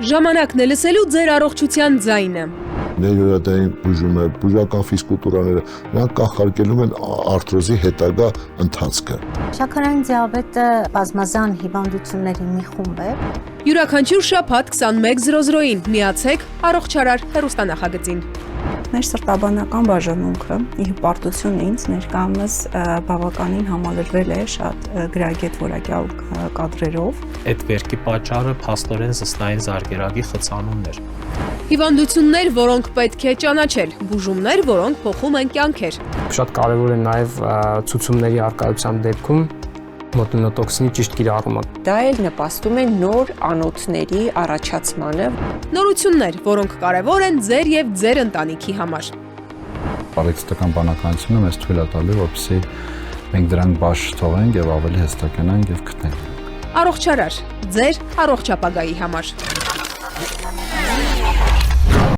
Ժամանակն է լսելու ձեր առողջության ձայնը։ Ներյուրատային բուժումը, բուժական ֆիզկուլտուրաները, նրանք կանխարգելում են արթրոզի հետագա ընթացքը։ Շաքարային դիաբետը բազմազան հիվանդությունների մի խումբ է։ Յուրաքանչյուր շաբաթ 21:00-ին միացեք առողջարար հեռուստանախագծին։ Մեր սրտաբանական բաժանմունքը ի հպարտություն ինձ ներկայումս բավականին համալրվել է շատ գրագետ որակյալ կադրերով։ Այդ վերքի պատճառը փաստորեն զսնային զարկերակի խցանումն էր։ Հիվանդություններ, որոնք պետք է ճանաչել, բուժումներ, որոնք փոխում են կյանքեր։ Շատ կարևոր է նաև ցուցումների արկայության դեպքում մոտոնոտոքսինի ճիշտ կիրառումը։ Դա էլ նպաստում է նոր անոթների առաջացմանը։ Նորություններ, որոնք կարևոր են ձեր եւ ձեր ընտանիքի համար։ Առողջական բանականությունը մեզ թույլ է տալու, որպեսզի մենք դրանք բաշխ թողենք եւ ավելի հստակենանք եւ գտնենք։ Առողջարար, ձեր առողջ ապագայի համար։